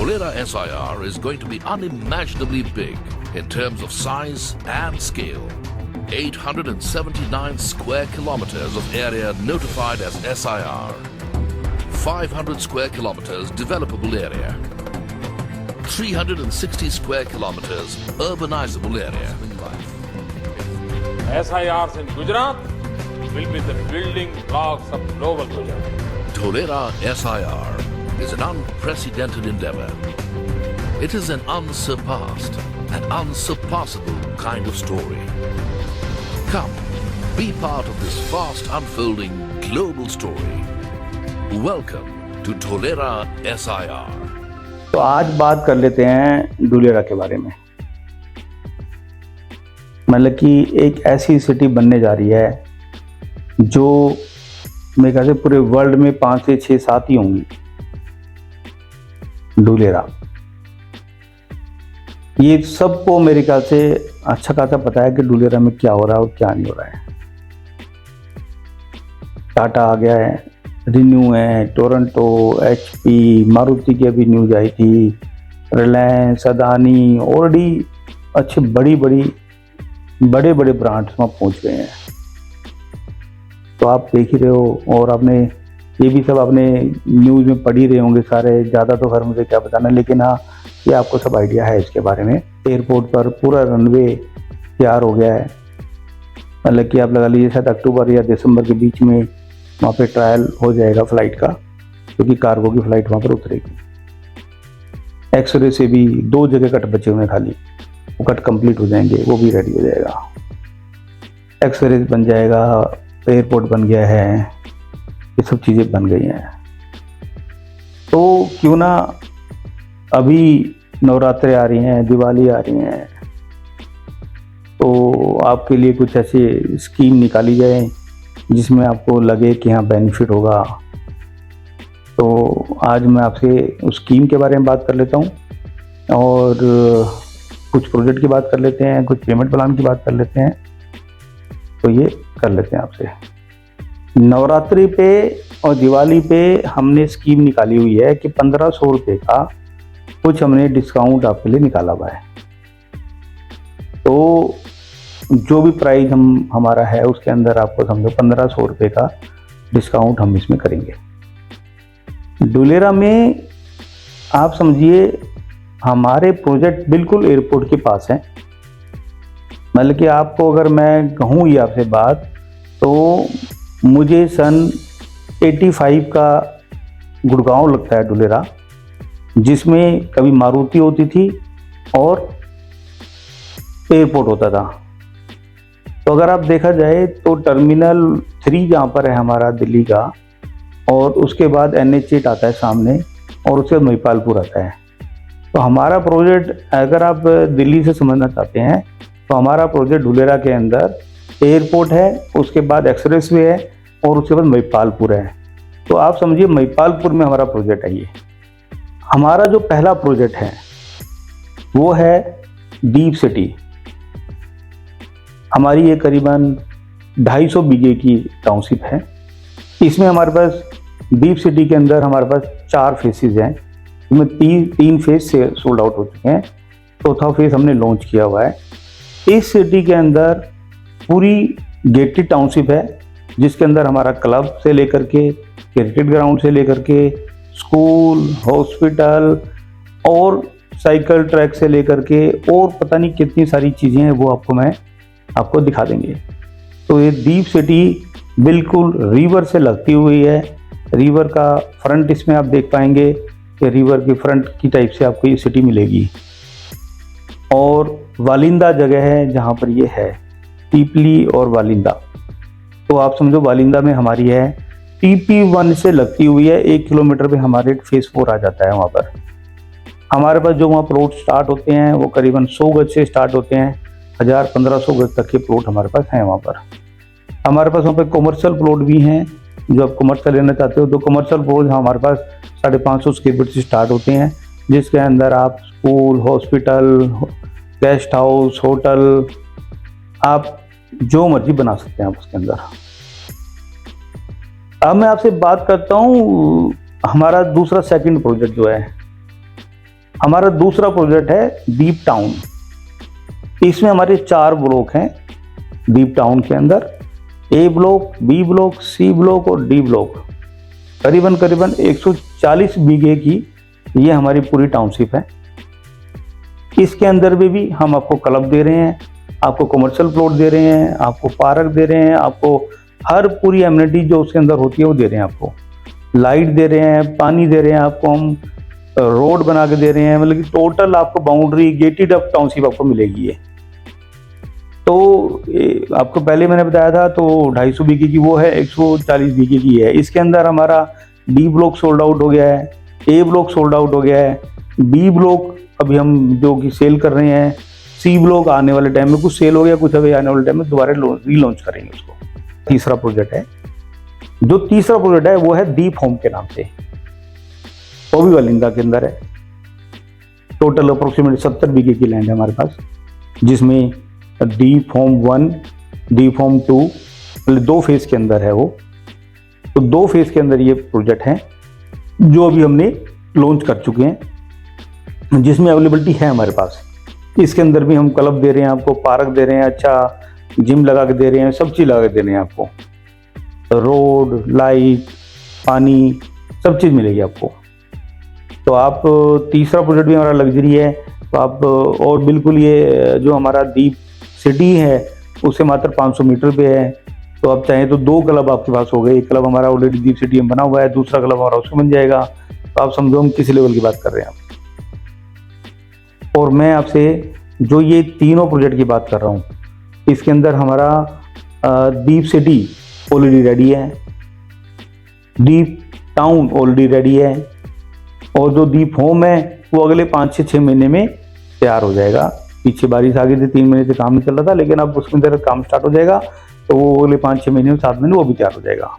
Tholera SIR is going to be unimaginably big in terms of size and scale. 879 square kilometers of area notified as SIR. 500 square kilometers developable area. 360 square kilometers urbanizable area. SIRs in Gujarat will be the building blocks of global Gujarat. Tholera SIR is an unprecedented endeavor. It is an unsurpassed and unsurpassable kind of story. Come, be part of this fast unfolding global story. Welcome to Tholera SIR. तो आज बात कर लेते हैं डुलेरा के बारे में। मतलब कि एक ऐसी सिटी बनने जा रही है जो मेरे ख्याल से पूरे वर्ल्ड में 5 से 6 7 ही होंगी। डुलेरा, ये सबको मेरे ख्याल से अच्छा खासा पता है कि डुलेरा में क्या हो रहा है और क्या नहीं हो रहा है। टाटा आ गया है, रिन्यू है, टोरंटो, HP, मारुति की अभी न्यूज आई थी, रिलायंस, अदानी, ऑलरेडी अच्छे बड़े बड़े ब्रांड्स वहाँ पहुँच गए हैं। तो आप देख ही रहे हो और आपने ये भी सब आपने न्यूज़ में पढ़ ही रहे होंगे सारे, ज़्यादा तो खैर मुझे क्या बताना, लेकिन हाँ ये आपको सब आइडिया है इसके बारे में। एयरपोर्ट पर पूरा रनवे तैयार हो गया है। मतलब कि आप लगा लीजिए शायद अक्टूबर या दिसंबर के बीच में वहाँ पे ट्रायल हो जाएगा फ्लाइट का, क्योंकि कार्गो की फ़्लाइट वहाँ पर उतरेगी। एक्सरे से भी 2 जगह कट बचे हुए खाली, वो कट कंप्लीट हो जाएंगे, वो भी रेडी हो जाएगा। एक्सरे बन जाएगा, एयरपोर्ट बन गया है, ये सब चीज़ें बन गई हैं। तो क्यों ना अभी नवरात्रे आ रही हैं, दिवाली आ रही हैं, तो आपके लिए कुछ ऐसी स्कीम निकाली जाए जिसमें आपको लगे कि हाँ बेनिफिट होगा। तो आज मैं आपसे उस स्कीम के बारे में बात कर लेता हूँ और कुछ प्रोजेक्ट की बात कर लेते हैं, कुछ पेमेंट प्लान की बात कर लेते हैं। तो ये कर लेते हैं आपसे। नवरात्रि पे और दिवाली पे हमने स्कीम निकाली हुई है कि 1500 रुपये का कुछ हमने डिस्काउंट आपके लिए निकाला हुआ है। तो जो भी प्राइस हमारा है उसके अंदर आपको समझो 1500 रुपये का डिस्काउंट हम इसमें करेंगे। डुलेरा में आप समझिए हमारे प्रोजेक्ट बिल्कुल एयरपोर्ट के पास हैं। मतलब कि आपको अगर मैं कहूँ ये आपसे बात, तो मुझे सन 85 का गुड़गांव लगता है डुलेरा, जिसमें कभी मारुति होती थी और एयरपोर्ट होता था। तो अगर आप देखा जाए तो टर्मिनल 3 जहाँ पर है हमारा दिल्ली का, और उसके बाद NH8 आता है सामने, और उसके बाद महिपालपुर आता है। तो हमारा प्रोजेक्ट अगर आप दिल्ली से समझना चाहते हैं तो हमारा प्रोजेक्ट डुलेरा के अंदर एयरपोर्ट है, उसके बाद एक्सप्रेसवे है और उसके बाद महिपालपुर है। तो आप समझिए महिपालपुर में हमारा प्रोजेक्ट है। ये हमारा जो पहला प्रोजेक्ट है वो है डीप सिटी। हमारी ये करीबन 250 बीघे की टाउनशिप है। इसमें हमारे पास डीप सिटी के अंदर हमारे पास 4 फेसेस हैं, इसमें 3 फेज से सोल्ड आउट हो चुके हैं, चौथा फेज हमने लॉन्च किया हुआ है। इस सिटी के अंदर पूरी गेटेड टाउनशिप है, जिसके अंदर हमारा क्लब से लेकर के, क्रिकेट ग्राउंड से लेकर के, स्कूल, हॉस्पिटल और साइकिल ट्रैक से लेकर के और पता नहीं कितनी सारी चीज़ें हैं, वो आपको दिखा देंगे। तो ये डीप सिटी बिल्कुल रिवर से लगती हुई है। रिवर का फ्रंट इसमें आप देख पाएंगे कि रिवर की फ्रंट की टाइप से आपको ये सिटी मिलेगी। और वालिंदा जगह है जहाँ पर ये है, पीपली और वालिंदा। तो आप समझो वालिंदा में हमारी है, TP1 से लगती हुई है, 1 किलोमीटर पे हमारे फेज 4 आ जाता है। वहाँ पर हमारे पास जो वहाँ प्लॉट स्टार्ट होते हैं वो करीबन 100 गज से स्टार्ट होते हैं, 1000-1500 गज तक के प्लॉट हमारे पास हैं। वहाँ पर हमारे पास वहाँ पे कमर्शियल प्लॉट भी हैं। जो आप कमर्शियल लेना चाहते हो तो कमर्शियल प्लॉट हमारे पास 550 स्क्वायर फीट से स्टार्ट होते हैं, जिसके अंदर आप school, hospital, guest house, hotel, आप जो मर्जी बना सकते हैं आप उसके अंदर। अब मैं आपसे बात करता हूँ हमारा दूसरा सेकंड प्रोजेक्ट जो है, हमारा दूसरा प्रोजेक्ट है दीप टाउन। इसमें हमारे 4 ब्लॉक हैं दीप टाउन के अंदर, A block, B block, C block और डी ब्लॉक। करीबन 140 बीघे की ये हमारी पूरी टाउनशिप है। इसके अंदर भी हम आपको क्लब दे रहे हैं, आपको कमर्शियल प्लॉट दे रहे हैं, आपको पार्क दे रहे हैं, आपको हर पूरी एमिनिटी जो उसके अंदर होती है वो दे रहे हैं। आपको लाइट दे रहे हैं, पानी दे रहे हैं, आपको हम रोड बना के दे रहे हैं। मतलब कि टोटल आपको बाउंड्री गेटेड अप टाउनशिप आपको मिलेगी ये। तो आपको पहले मैंने बताया था तो 250 बीघे की वो है, 140 बीघे की है। इसके अंदर हमारा डी ब्लॉक सोल्ड आउट हो गया है, ए ब्लॉक सोल्ड आउट हो गया है, बी ब्लॉक अभी हम जो कि सेल कर रहे हैं, सी ब्लॉक आने वाले टाइम में कुछ सेल हो गया, कुछ अभी आने वाले टाइम में दोबारा रीलॉन्च करेंगे उसको। तीसरा प्रोजेक्ट है, जो तीसरा प्रोजेक्ट है वो है दीप होम के नाम से, वो भी वालिंदा के अंदर है। टोटल अप्रोक्सीमेट 70 बीघे की लैंड है हमारे पास, जिसमें डीप होम 1, डीप होम 2 मतलब 2 फेज के अंदर है वो। तो 2 फेज के अंदर ये प्रोजेक्ट है जो अभी हमने लॉन्च कर चुके हैं, जिसमें अवेलेबिलिटी है हमारे पास। इसके अंदर भी हम क्लब दे रहे हैं, आपको पार्क दे रहे हैं, अच्छा जिम लगा के दे रहे हैं, सब चीज़ लगा के दे रहे हैं आपको। रोड, लाइट, पानी, सब चीज़ मिलेगी आपको। तो आप तीसरा प्रोजेक्ट भी हमारा लग्जरी है। तो आप और बिल्कुल ये जो हमारा दीप सिटी है उससे मात्र 500 मीटर पे है। तो आप चाहें तो 2 क्लब आपके पास हो गए। एक क्लब हमारा ऑलरेडी दीप सिटी में बना हुआ है, दूसरा क्लब हमारा उसमें बन जाएगा। तो आप समझो हम किस लेवल की बात कर रहे हैं आप। और मैं आपसे जो ये तीनों प्रोजेक्ट की बात कर रहा हूँ, इसके अंदर हमारा दीप सिटी ऑलरेडी रेडी है, दीप टाउन ऑलरेडी रेडी है, और जो दीप होम है वो अगले 5 से 6 महीने में तैयार हो जाएगा। पीछे बारिश आ गई थी, 3 महीने से काम नहीं चल रहा था, लेकिन अब उसमें अंदर काम स्टार्ट हो जाएगा। तो वो अगले 5-6 महीने में 7 महीने वो भी तैयार हो जाएगा।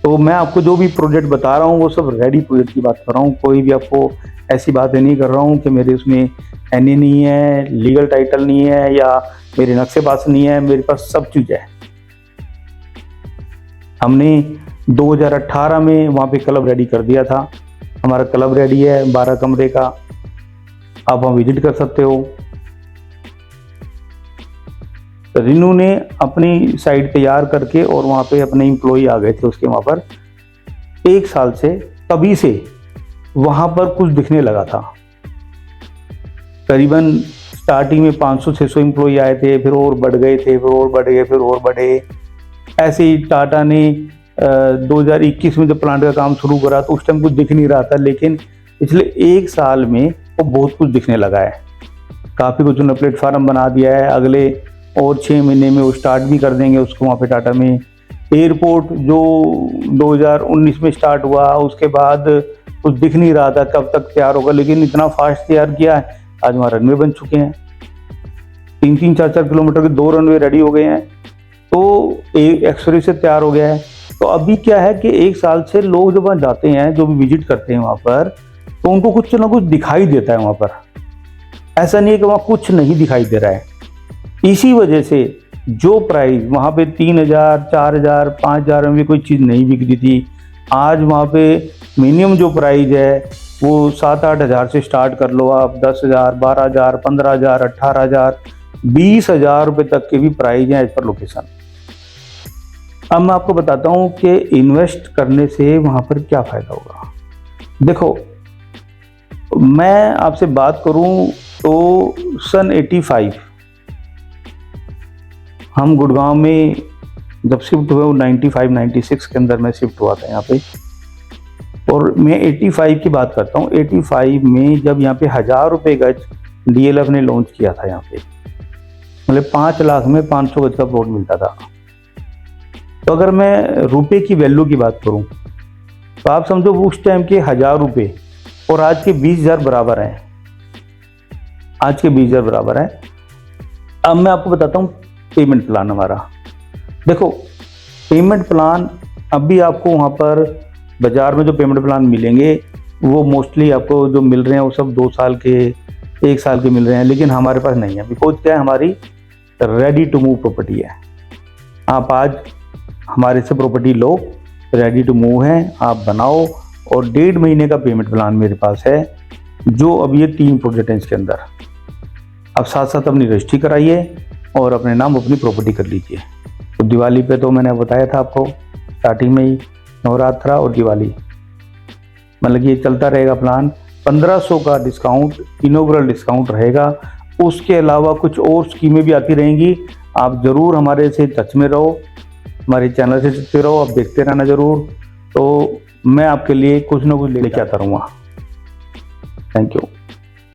तो मैं आपको जो भी प्रोजेक्ट बता रहा हूँ वो सब रेडी प्रोजेक्ट की बात कर रहा हूँ। कोई भी आपको ऐसी बातें नहीं कर रहा हूँ कि मेरे उसमें एनए नहीं है, लीगल टाइटल नहीं है, या मेरे नक्शे पास नहीं है। मेरे पास सब चीज़ है। हमने 2018 में वहाँ पे क्लब रेडी कर दिया था। हमारा क्लब रेडी है 12 कमरे का, आप वहाँ विजिट कर सकते हो। रिनू ने अपनी साइट तैयार करके और वहाँ पे अपने एम्प्लॉय आ गए थे उसके वहाँ पर। 1 साल से तभी से वहाँ पर कुछ दिखने लगा था। करीबन स्टार्टिंग में 500-600 एम्प्लॉय आए थे, फिर और बढ़ गए थे, फिर और बढ़ गए, फिर और बढ़े। ऐसे ही टाटा ने 2021 में जब प्लांट का काम शुरू करा तो उस टाइम कुछ दिख नहीं रहा था, लेकिन पिछले 1 साल में वो बहुत कुछ दिखने लगा है। काफ़ी कुछ उन्होंने प्लेटफार्म बना दिया है। अगले और 6 महीने में वो स्टार्ट भी कर देंगे उसको वहाँ पे टाटा में। एयरपोर्ट जो 2019 में स्टार्ट हुआ, उसके बाद कुछ दिख नहीं रहा था कब तक तैयार होगा, लेकिन इतना फास्ट तैयार किया है। आज हमारे रनवे बन चुके हैं, 3-3, 4-4 किलोमीटर के 2 रनवे रेडी हो गए हैं। तो एक्सप्रेस से तैयार हो गया है। तो अभी क्या है कि 1 साल से लोग जब वहाँ जाते हैं, जो भी विजिट करते हैं वहाँ पर, तो उनको कुछ ना कुछ दिखाई देता है वहाँ पर। ऐसा नहीं है कि वहाँ कुछ नहीं दिखाई दे रहा है। इसी वजह से जो प्राइस वहाँ पे 3000, 4000, 5000 में भी कोई चीज़ नहीं बिक रही थी, आज वहाँ पे मिनिमम जो प्राइस है वो 7-8 हज़ार से स्टार्ट कर लो आप। 10,000, 12,000, 15,000, 18,000, 20,000 रुपये तक के भी प्राइस हैं एज पर लोकेशन। अब मैं आपको बताता हूँ कि इन्वेस्ट करने से वहाँ पर क्या फ़ायदा होगा। देखो, मैं आपसे बात करूँ तो सन 85 हम गुड़गांव में जब शिफ्ट हुए, 95-96 के अंदर मैं शिफ्ट हुआ था यहाँ पे। और मैं 85 की बात करता हूँ। 85 में जब यहाँ पे 1000 रुपये गज डीएलएफ ने लॉन्च किया था यहाँ पे, मतलब 5 लाख में 500 गज का प्लॉट मिलता था। तो अगर मैं रुपए की वैल्यू की बात करूँ तो आप समझो उस टाइम के 1000 रुपये और आज के 20,000 बराबर हैं। आज के 20,000 बराबर है। अब मैं आपको बताता हूँ पेमेंट प्लान हमारा। देखो, पेमेंट प्लान अभी आपको वहाँ पर बाज़ार में जो पेमेंट प्लान मिलेंगे वो मोस्टली आपको जो मिल रहे हैं वो सब 2 साल के, 1 साल के मिल रहे हैं, लेकिन हमारे पास नहीं है। बिकॉज क्या है, हमारी रेडी टू मूव प्रॉपर्टी है। आप आज हमारे से प्रॉपर्टी लो, रेडी टू मूव है, आप बनाओ। और 1.5 महीने का पेमेंट प्लान मेरे पास है, जो अब ये 3 प्रोजेक्ट हैं इसके अंदर, अब साथ साथ अपनी रजिस्ट्री कराइए और अपने नाम अपनी प्रॉपर्टी कर लीजिए। तो दिवाली पे तो मैंने बताया था आपको स्टार्टिंग में ही, नवरात्रा और दिवाली, मतलब ये चलता रहेगा प्लान। 1500 का डिस्काउंट, इनॉग्रल डिस्काउंट रहेगा। उसके अलावा कुछ और स्कीमें भी आती रहेंगी। आप ज़रूर हमारे से टच में रहो, हमारे चैनल से जुड़ते रहो, आप देखते रहना ज़रूर। तो मैं आपके लिए कुछ ना कुछ लेके आता रहूँगा। Thank you.